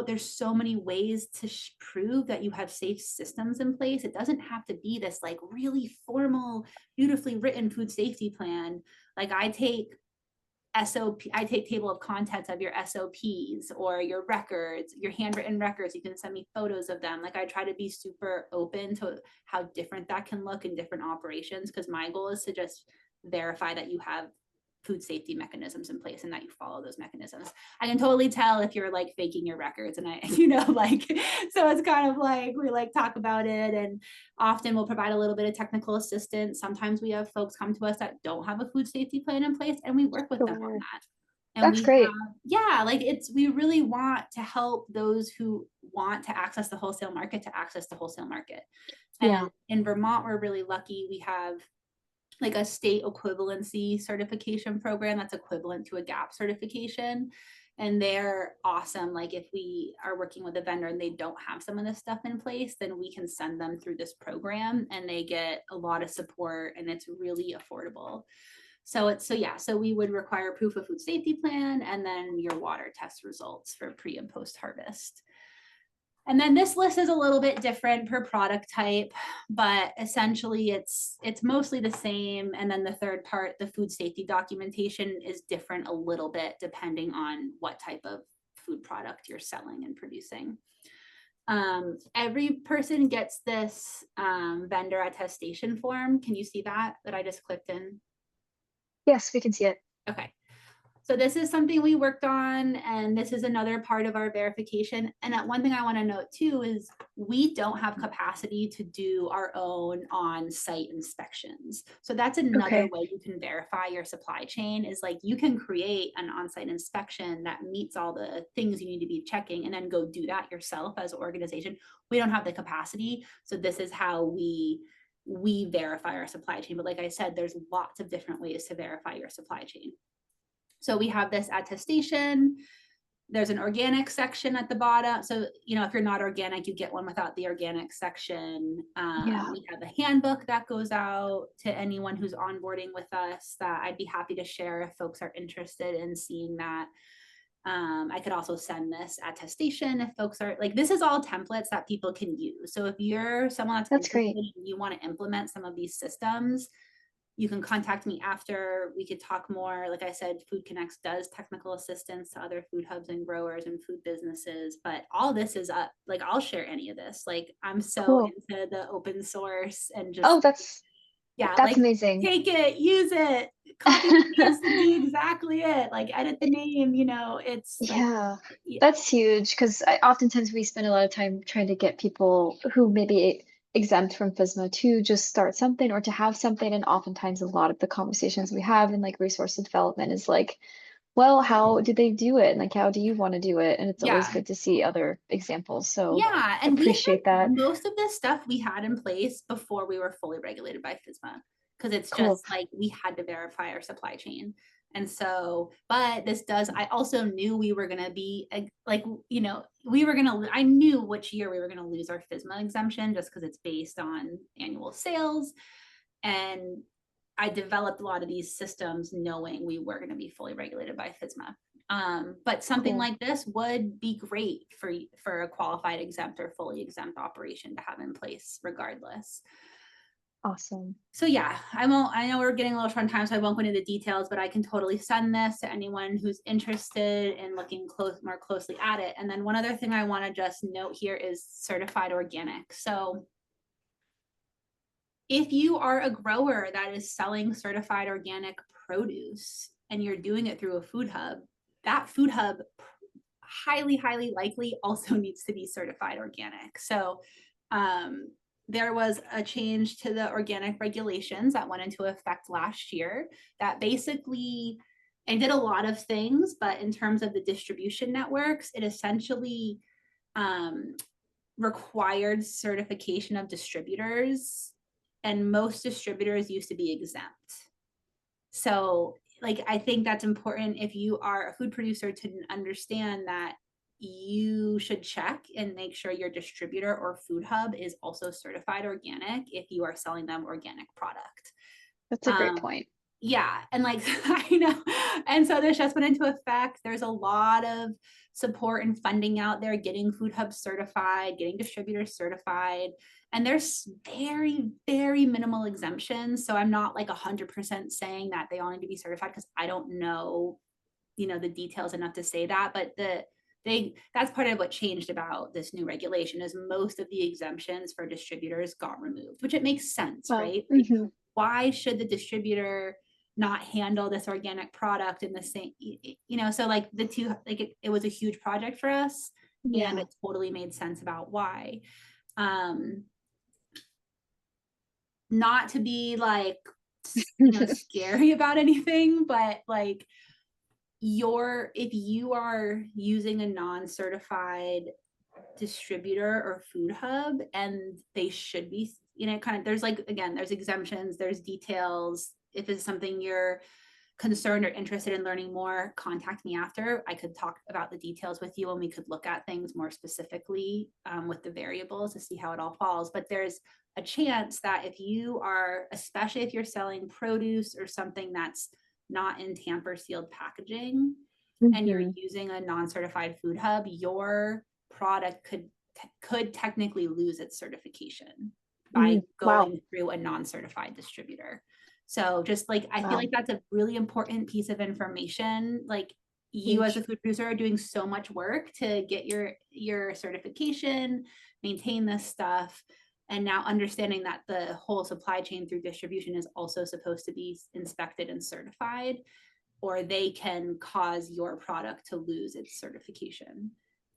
there's so many ways to prove that you have safe systems in place. It doesn't have to be this like really formal, beautifully written food safety plan. Like I take table of contents of your SOPs or your records, your handwritten records. You can send me photos of them. Like I try to be super open to how different that can look in different operations, because my goal is to just verify that you have food safety mechanisms in place and that you follow those mechanisms. I can totally tell if you're like faking your records, and like, so it's kind of like, we like talk about it, and often we'll provide a little bit of technical assistance. Sometimes we have folks come to us that don't have a food safety plan in place, and we work with them on that. And That's great. we really want to help those who want to access the wholesale market to access the wholesale market. And in Vermont, we're really lucky. We have like a state equivalency certification program that's equivalent to a GAP certification. And they're awesome. Like if we are working with a vendor and they don't have some of this stuff in place, then we can send them through this program and they get a lot of support and it's really affordable. So we would require proof of food safety plan and then your water test results for pre and post harvest. And then this list is a little bit different per product type, but essentially it's mostly the same. And then the third part, the food safety documentation, is different a little bit depending on what type of food product you're selling and producing. Every person gets this vendor attestation form. Can you see that I just clicked in? Yes, we can see it. Okay. So this is something we worked on, and this is another part of our verification. And one thing I want to note too is we don't have capacity to do our own on-site inspections. So that's another Okay. way you can verify your supply chain, is like you can create an on-site inspection that meets all the things you need to be checking and then go do that yourself as an organization. We don't have the capacity. So this is how we verify our supply chain. But like I said, there's lots of different ways to verify your supply chain. So we have this attestation. There's an organic section at the bottom. So, if you're not organic, you get one without the organic section. Yeah, We have a handbook that goes out to anyone who's onboarding with us that I'd be happy to share if folks are interested in seeing that. I could also send this attestation if folks are like, this is all templates that people can use. So if you're someone that's that's interested great. and you want to implement some of these systems, you can contact me after. We could talk more. Like I said, Food Connects does technical assistance to other food hubs and growers and food businesses, but all this is up. Like, I'll share any of this. Like, I'm so Cool. into the open source and just, Oh, that's yeah, that's like amazing. take it, use it, copy and paste and do exactly it. Like, edit the name, it's like, Yeah, yeah, that's huge because oftentimes we spend a lot of time trying to get people who may be exempt from FSMA to just start something or to have something. And oftentimes, a lot of the conversations we have in like resource development is like, well, how did they do it? And like, how do you want to do it? And it's always yeah. good to see other examples. So Yeah, and we had appreciate that. most of this stuff we had in place before we were fully regulated by FSMA, because it's Cool. just like we had to verify our supply chain. And so, but this does, I also knew we were going to be like, I knew which year we were going to lose our FSMA exemption just because it's based on annual sales. And I developed a lot of these systems knowing we were going to be fully regulated by FSMA. But something Cool. like this would be great for a qualified exempt or fully exempt operation to have in place regardless. Awesome. So yeah, I know we're getting a little short on time, so I won't go into the details, but I can totally send this to anyone who's interested in looking more closely at it. And then one other thing I want to just note here is certified organic. So if you are a grower that is selling certified organic produce and you're doing it through a food hub, that food hub highly, highly likely also needs to be certified organic. So there was a change to the organic regulations that went into effect last year that basically, and did a lot of things, but in terms of the distribution networks, it essentially required certification of distributors, and most distributors used to be exempt. So like, I think that's important if you are a food producer to understand that you should check and make sure your distributor or food hub is also certified organic if you are selling them organic product. That's a great Um, point. yeah, and like I know, and so this just went into effect. There's a lot of support and funding out there getting food hubs certified, getting distributors certified, and there's very, very minimal exemptions. So I'm not like 100% saying that they all need to be certified because I don't know, the details enough to say that. But that's part of what changed about this new regulation is most of the exemptions for distributors got removed, which it makes sense, Well, right? Like, why should the distributor not handle this organic product in the same, so like the two, like it was a huge project for us, and yeah. it totally made sense about why. Not to be like, scary about anything, but like if you are using a non-certified distributor or food hub, and they should be, kind of, there's like, again, there's exemptions, there's details. If it's something you're concerned or interested in learning more, contact me after. I could talk about the details with you and we could look at things more specifically with the variables to see how it all falls. But there's a chance that if you are, especially if you're selling produce or something that's not in tamper sealed packaging, and you're using a non-certified food hub, your product could technically lose its certification by Wow. going through a non-certified distributor. So just like, I feel Wow. like that's a really important piece of information. Like, you as a Huge. food producer are doing so much work to get your certification, maintain this stuff, and now understanding that the whole supply chain through distribution is also supposed to be inspected and certified, or they can cause your product to lose its certification.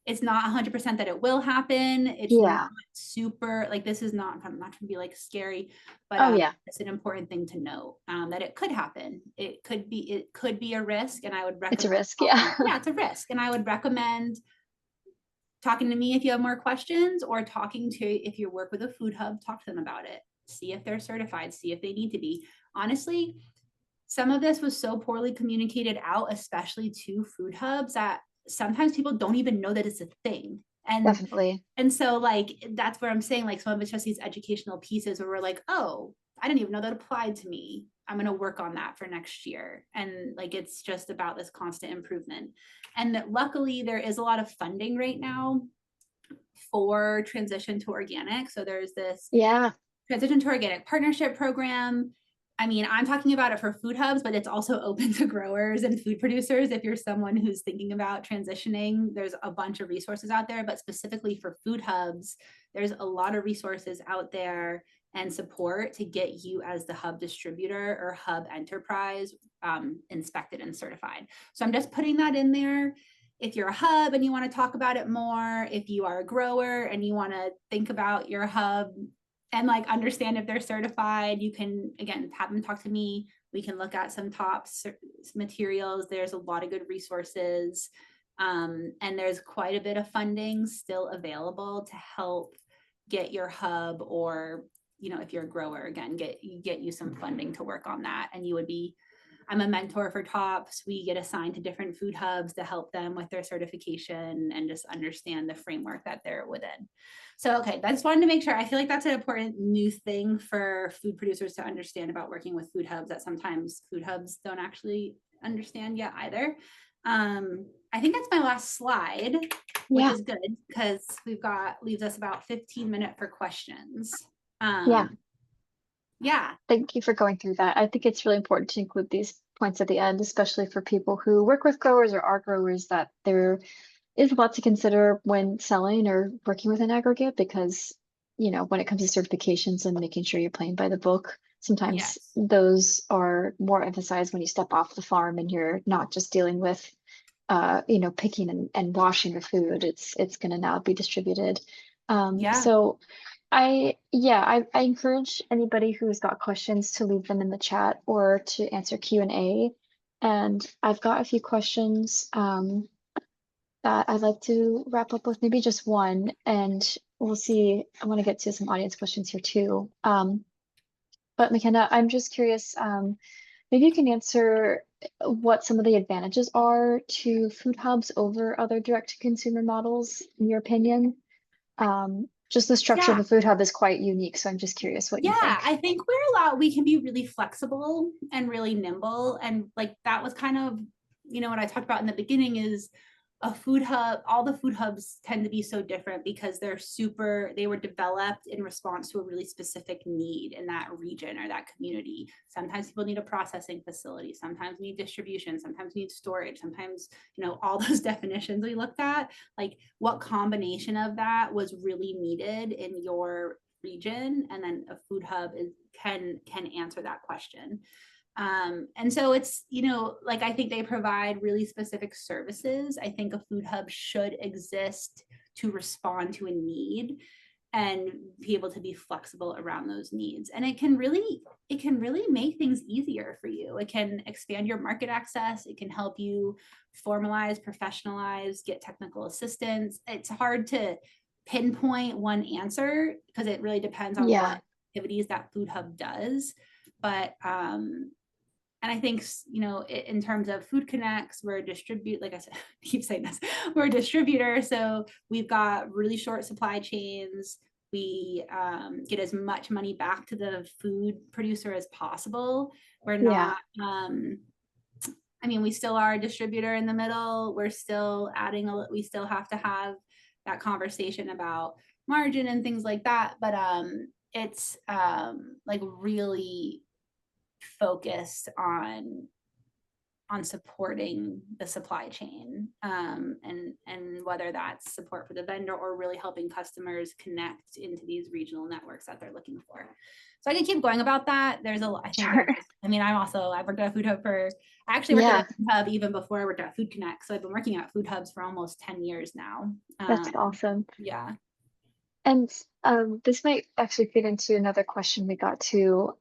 It's not 100% that it will happen. It's not Yeah. super, like, this is not, I'm not trying to be like scary, but Oh yeah. it's an important thing to know, that it could happen. It could be a risk, and I would It's a recommend risk. Yeah. yeah, it's a risk. And I would recommend talking to me if you have more questions, or talking to, if you work with a food hub, talk to them about it. See if they're certified, see if they need to be. Honestly, some of this was so poorly communicated out, especially to food hubs, that sometimes people don't even know that it's a thing. Definitely. And so, like, that's where I'm saying, like, some of it's just these educational pieces where we're like, oh, I didn't even know that applied to me. I'm going to work on that for next year. And like, it's just about this constant improvement. And that luckily there is a lot of funding right now for transition to organic. So there's this Yeah. transition to organic partnership program. I mean, I'm talking about it for food hubs, but it's also open to growers and food producers. If you're someone who's thinking about transitioning, there's a bunch of resources out there, but specifically for food hubs, there's a lot of resources out there and support to get you as the hub distributor or hub enterprise inspected and certified. So I'm just putting that in there. If you're a hub and you want to talk about it more, if you are a grower and you want to think about your hub and like understand if they're certified, you can, again, have them talk to me. We can look at some top materials. There's a lot of good resources. And there's quite a bit of funding still available to help get your hub, or, you know, if you're a grower, again, get you some funding to work on that. And you would be, I'm a mentor for TOPS. We get assigned to different food hubs to help them with their certification and just understand the framework that they're within. So, okay, I just wanted to make sure. I feel like that's an important new thing for food producers to understand about working with food hubs, that sometimes food hubs don't actually understand yet either. I think that's my last slide, which Yeah. is good because leaves us about 15 minutes for questions. Yeah. Yeah, Thank you for going through that. I think it's really important to include these points at the end, especially for people who work with growers or are growers, that there is a lot to consider when selling or working with an aggregate, because, when it comes to certifications and making sure you're playing by the book, sometimes yes. those are more emphasized when you step off the farm and you're not just dealing with, picking and washing the food. It's going to now be distributed. Yeah. So I encourage anybody who's got questions to leave them in the chat or to answer Q&A. And I've got a few questions that I'd like to wrap up with, maybe just one, and we'll see. I want to get to some audience questions here too. But McKenna, I'm just curious, maybe you can answer what some of the advantages are to food hubs over other direct-to-consumer models, in your opinion. Just the structure of Yeah. a food hub is quite unique, so I'm just curious what you Yeah, think. I think we can be really flexible and really nimble. And like, that was kind of, what I talked about in the beginning is a food hub. All the food hubs tend to be so different because they were developed in response to a really specific need in that region or that community. Sometimes people need a processing facility, sometimes need distribution, sometimes need storage, sometimes, all those definitions we looked at, like what combination of that was really needed in your region, and then a food hub can answer that question. And so it's, like, I think they provide really specific services. I think a food hub should exist to respond to a need and be able to be flexible around those needs. And it can really make things easier for you. It can expand your market access. It can help you formalize, professionalize, get technical assistance. It's hard to pinpoint one answer because it really depends on Yeah, what activities that food hub does. But and I think, in terms of Food Connects, we're a like I said, I keep saying this, we're a distributor. So we've got really short supply chains. We get as much money back to the food producer as possible. We're yeah, not, we still are a distributor in the middle. We're still we still have to have that conversation about margin and things like that. But it's like really focused on on supporting the supply chain, and whether that's support for the vendor or really helping customers connect into these regional networks that they're looking for. So I can keep going about that. There's I think Sure. I mean, I've worked at a food hub I actually worked Yeah, at a food hub even before I worked at Food Connect. So I've been working at food hubs for almost 10 years now. that's awesome. Yeah. And this might actually fit into another question we got to.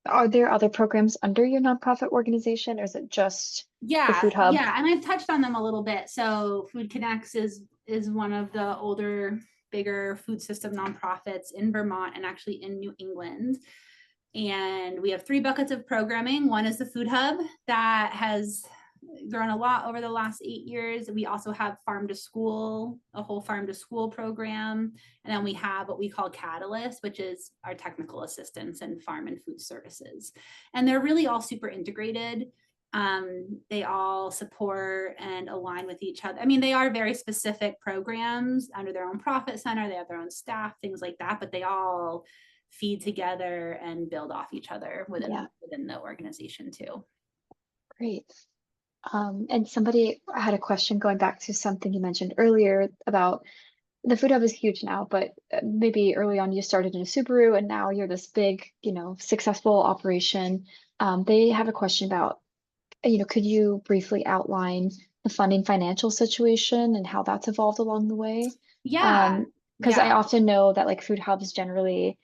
Are there other programs under your nonprofit organization, or is it just the Yeah, Food Hub? yeah, and I've touched on them a little bit. So Food Connects is one of the older, bigger food system nonprofits in Vermont and actually in New England. And we have 3 buckets of programming. One is the Food Hub that has grown a lot over the last 8 years. We also have Farm to School, a whole Farm to School program. And then we have what we call Catalyst, which is our technical assistance and farm and food services. And they're really all super integrated. They all support and align with each other. I mean, they are very specific programs under their own profit center. They have their own staff, things like that, but they all feed together and build off each other Yeah, within the organization too. great. And somebody had a question going back to something you mentioned earlier about the Food Hub is huge now, but maybe early on you started in a Subaru and now you're this big, successful operation. They have a question about, could you briefly outline the funding financial situation and how that's evolved along the way? Yeah. Because I Yeah. often know that like food hubs generally,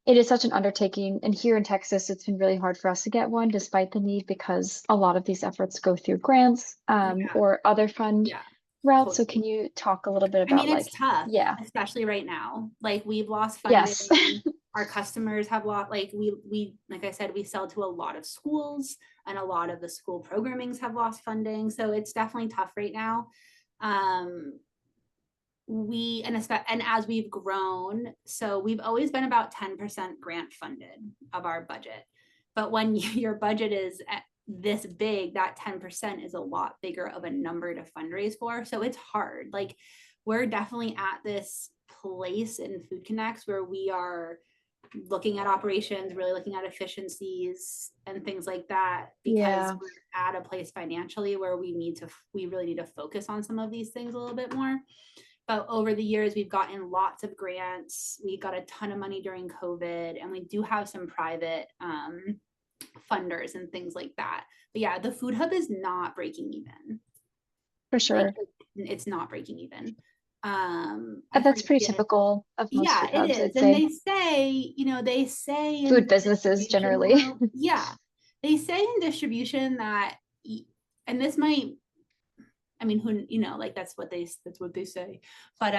it is such an undertaking. And here in Texas, it's been really hard for us to get one despite the need because a lot of these efforts go through grants Yeah. or other fund Yeah. routes. So Totally. can you talk a little bit I mean, about it's like, tough, yeah, especially right now. Like we've lost yes, funding. Our customers have lost, like like I said, we sell to a lot of schools and a lot of the school programmings have lost funding. So it's definitely tough right now. Um, and as we've grown, so we've always been about 10% grant funded of our budget. But when your budget is at this big, that 10% is a lot bigger of a number to fundraise for. So it's hard. Like we're definitely at this place in Food Connects where we are looking at operations, really looking at efficiencies and things like that, because yeah, we're at a place financially where we really need to focus on some of these things a little bit more. But over the years, we've gotten lots of grants. We got a ton of money during COVID, and we do have some private funders and things like that. But yeah, the Food Hub is not breaking even. for Like sure. it's not breaking even. But I that's pretty forget. typical of most Yeah, food it hubs, is. I'd And say. they say in Food the businesses distribution generally. world, yeah, they say in distribution that, and this might, I mean, like that's what they say. But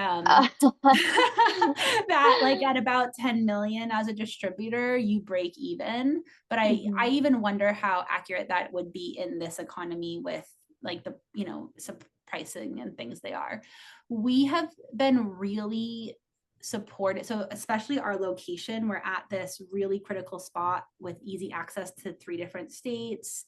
that like at about 10 million as a distributor, you break even. But I Mhm. even wonder how accurate that would be in this economy with like the, some pricing and things they are. We have been really supported. So especially our location, we're at this really critical spot with easy access to 3 different states.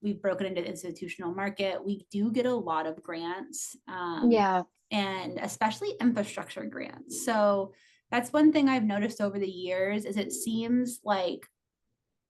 We've broken into the institutional market. We do get a lot of grants, Yeah, and especially infrastructure grants. So that's one thing I've noticed over the years is it seems like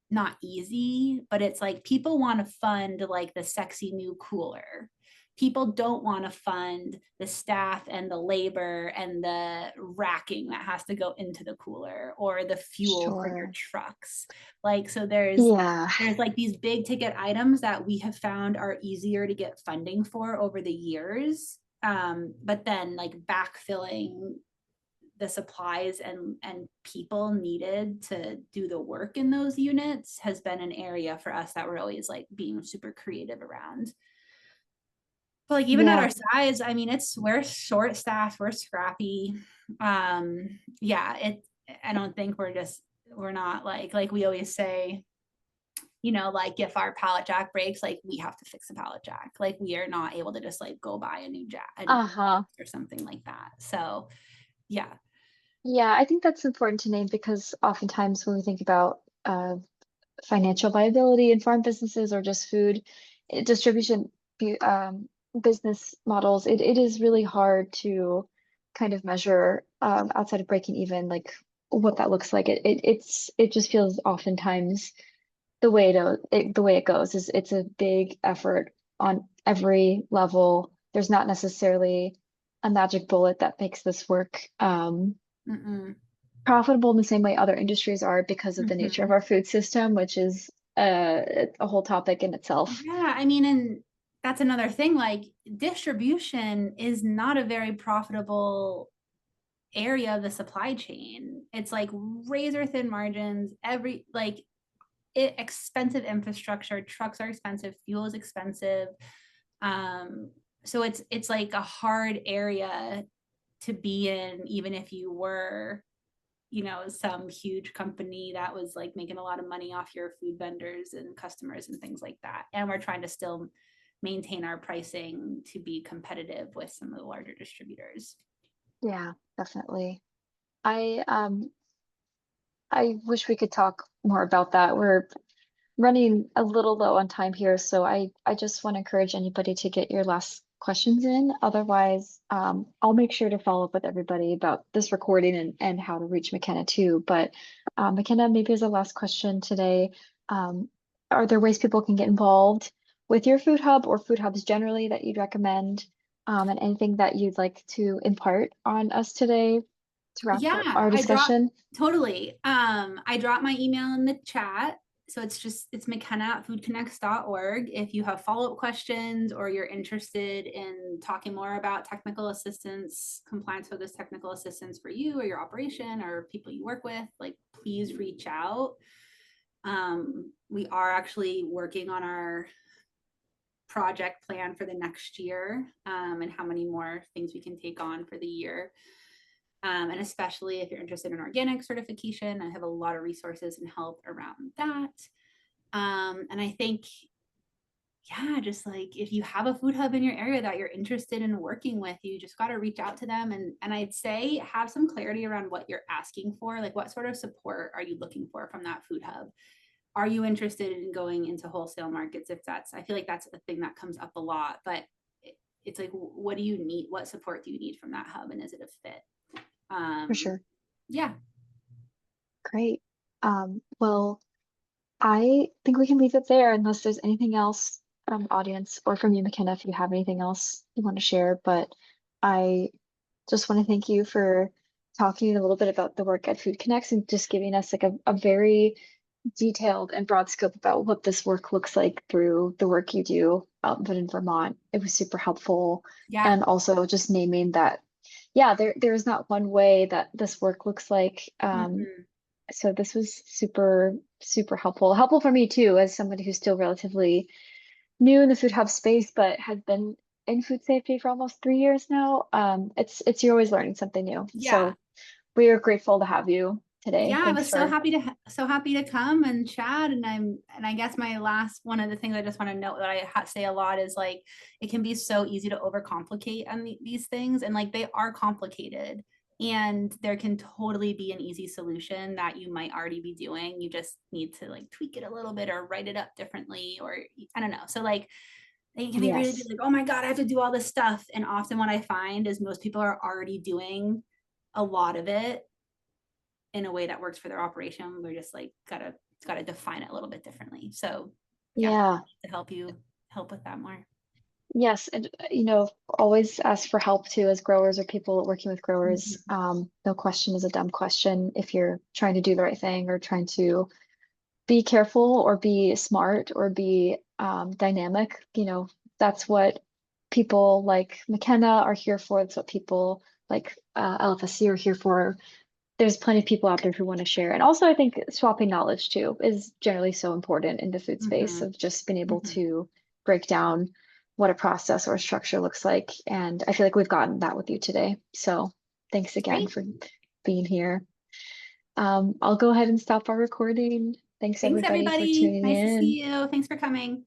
not easy, but it's like people want to fund like the sexy new cooler. People don't want to fund the staff and the labor and the racking that has to go into the cooler or the fuel for your sure. trucks. Like, so there's Yeah. like these big ticket items that we have found are easier to get funding for over the years. But then like backfilling the supplies and people needed to do the work in those units has been an area for us that we're always like being super creative around. But like even at Yeah. our size, I mean, we're short staffed, we're scrappy. Yeah, I don't think we're not like we always say, like if our pallet jack breaks, like we have to fix the pallet jack. Like we are not able to just like go buy a new jack Uh-huh. or something like that. So yeah. Yeah, I think that's important to name because oftentimes when we think about financial viability in farm businesses or just food distribution business models, it is really hard to kind of measure outside of breaking even, like what that looks like. It just feels oftentimes the way it goes is it's a big effort on every level. There's not necessarily a magic bullet that makes this work Mm-mm. profitable in the same way other industries are because of the nature of Mhm. our food system, which is a whole topic in itself. Yeah, I mean, and that's another thing, like distribution is not a very profitable area of the supply chain. It's like razor thin margins, expensive infrastructure, trucks are expensive, fuel is expensive. Um, so it's like a hard area to be in, even if you were, some huge company that was like making a lot of money off your food vendors and customers and things like that. And we're trying to still maintain our pricing to be competitive with some of the larger distributors. Yeah, definitely. I um I wish we could talk more about that. We're running a little low on time here, so I just want to encourage anybody to get your last questions in. Otherwise, I'll make sure to follow up with everybody about this recording and how to reach McKenna too. But McKenna, maybe as a last question today, are there ways people can get involved with your food hub or food hubs generally that you'd recommend? And anything that you'd like to impart on us today to wrap up Yeah, our I dropped discussion? totally. I dropped my email in the chat. So it's McKenna@foodconnects.org. If you have follow-up questions or you're interested in talking more about technical assistance, compliance with this technical assistance for you or your operation or people you work with, like please reach out. We are actually working on our project plan for the next year, and how many more things we can take on for the year. And especially if you're interested in organic certification, I have a lot of resources and help around that. And I think, yeah, just like if you have a food hub in your area that you're interested in working with, you just got to reach out to them. And I'd say have some clarity around what you're asking for. Like, what sort of support are you looking for from that food hub? Are you interested in going into wholesale markets? I feel like that's a thing that comes up a lot, but it's like, what do you need? What support do you need from that hub? And is it a fit? For Um, sure. yeah. Great. Well, I think we can leave it there unless there's anything else from the audience or from you, McKenna, if you have anything else you want to share. But I just want to thank you for talking a little bit about the work at Food Connects and just giving us like a very detailed and broad scope about what this work looks like through the work you do out in Vermont. It was super helpful. Yeah. And also just naming that, yeah, there is not one way that this work looks like. Mhm. So this was super, super helpful. Helpful for me too, as somebody who's still relatively new in the food hub space, but has been in food safety for almost 3 years now. It's you're always learning something new. Yeah. So we are grateful to have you today. Yeah, I Thanks was so for, happy so happy to come and chat. And I guess my last one of the things I just want to note that say a lot is like it can be so easy to overcomplicate on these things, and like they are complicated. And there can totally be an easy solution that you might already be doing. You just need to like tweak it a little bit or write it up differently, or I don't know. So like it can be really be yes. like, oh my God, I have to do all this stuff. And often what I find is most people are already doing a lot of it in a way that works for their operation. We're just like gotta define it a little bit differently. So yeah, Yeah. to help with that more. Yes, and always ask for help too as growers or people working with growers. Mhm. No question is a dumb question if you're trying to do the right thing or trying to be careful or be smart or be dynamic. That's what people like McKenna are here for. That's what people like LFSC are here for. There's plenty of people out there who want to share. And also, I think swapping knowledge too is generally so important in the food space Mhm. of just being able Mhm. to break down what a process or a structure looks like. And I feel like we've gotten that with you today. So thanks again Great. for being here. I'll go ahead and stop our recording. Thanks Thanks everybody for everybody. tuning Nice to in. see you. Thanks for coming.